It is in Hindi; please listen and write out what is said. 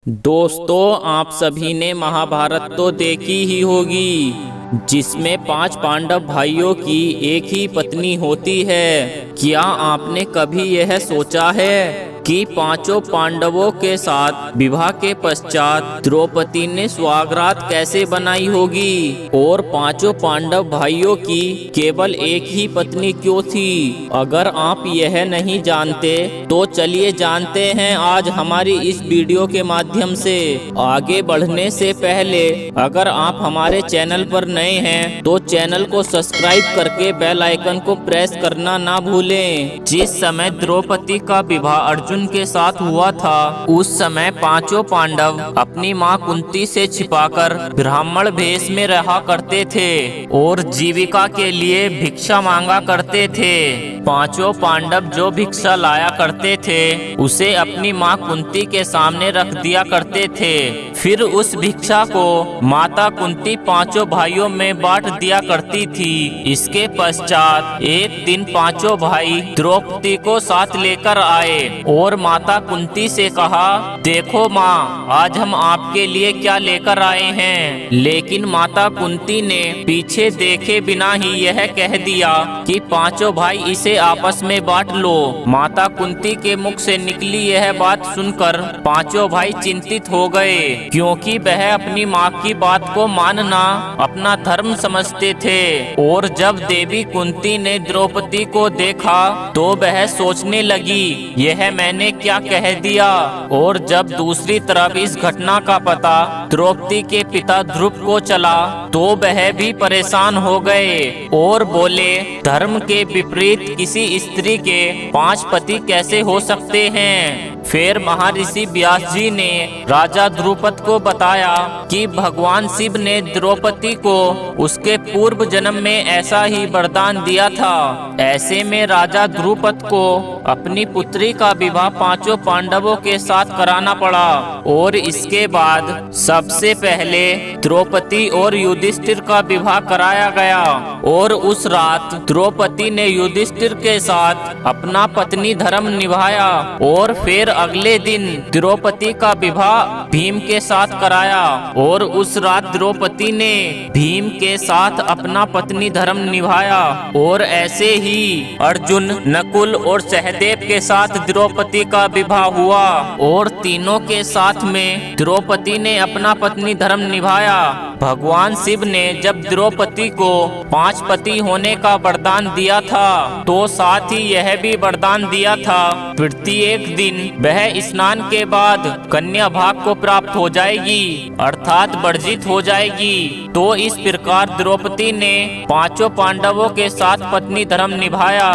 दोस्तों, आप सभी ने महाभारत तो देखी ही होगी, जिसमें 5 पांडव भाइयों की एक ही पत्नी होती है। क्या आपने कभी यह सोचा है कि पांचों पांडवों के साथ विवाह के पश्चात द्रौपदी ने स्वागरात कैसे बनाई होगी, और पांचों पांडव भाइयों की केवल एक ही पत्नी क्यों थी? अगर आप यह नहीं जानते तो चलिए जानते हैं आज हमारी इस वीडियो के माध्यम से। आगे बढ़ने से पहले अगर आप हमारे चैनल पर नए हैं तो चैनल को सब्सक्राइब करके बेल आइकन को प्रेस करना ना भूलें। जिस समय द्रौपदी का विवाह अर्जुन के साथ हुआ था, उस समय पांचों पांडव अपनी मां कुंती से छिपाकर ब्राह्मण वेश में रहा करते थे और जीविका के लिए भिक्षा मांगा करते थे। पांचों पांडव जो भिक्षा लाया करते थे उसे अपनी मां कुंती के सामने रख दिया करते थे। फिर उस भिक्षा को माता कुंती पांचों भाइयों में बांट दिया करती थी। इसके पश्चात एक दिन पांचों भाई द्रौपदी को साथ लेकर आए और माता कुंती से कहा, देखो माँ, आज हम आपके लिए क्या लेकर आए हैं। लेकिन माता कुंती ने पीछे देखे बिना ही यह कह दिया कि पांचों भाई इसे आपस में बांट लो। माता कुंती के मुख से निकली यह बात सुनकर पांचों भाई चिंतित हो गए, क्योंकि वह अपनी माँ की बात को मानना अपना धर्म समझते थे। और जब देवी कुंती ने द्रौपदी को देखा तो वह सोचने लगी, यह मैंने क्या कह दिया। और जब दूसरी तरफ इस घटना का पता द्रौपदी के पिता ध्रुव को चला तो वह भी परेशान हो गए और बोले, धर्म के विपरीत किसी स्त्री के 5 पति कैसे हो सकते हैं। फिर महर्षि व्यास जी ने राजा द्रुपद को बताया कि भगवान शिव ने द्रौपदी को उसके पूर्व जन्म में ऐसा ही वरदान दिया था। ऐसे में राजा द्रुपद को अपनी पुत्री का विवाह पांचों पांडवों के साथ कराना पड़ा। और इसके बाद सबसे पहले द्रौपदी और युधिष्ठिर का विवाह कराया गया। और उस रात द्रौपदी ने युधिष्ठिर के साथ अपना पत्नी धर्म निभाया। और फिर अगले दिन द्रौपदी का विवाह भीम के साथ कराया। और उस रात द्रौपदी ने भीम के साथ अपना पत्नी धर्म निभाया। और ऐसे ही अर्जुन, नकुल और सहदेव के साथ द्रौपदी का विवाह हुआ। और तीनों के साथ में द्रौपदी ने अपना पत्नी धर्म निभाया। भगवान शिव ने जब द्रौपदी को 5 पति होने का वरदान दिया था तो साथ ही यह भी वरदान दिया था, प्रत्येक दिन वह स्नान के बाद कन्या भाग को प्राप्त हो जाएगी, अर्थात वर्जित हो जाएगी। तो इस प्रकार द्रौपदी ने पांचों पांडवों के साथ पत्नी धर्म निभाया।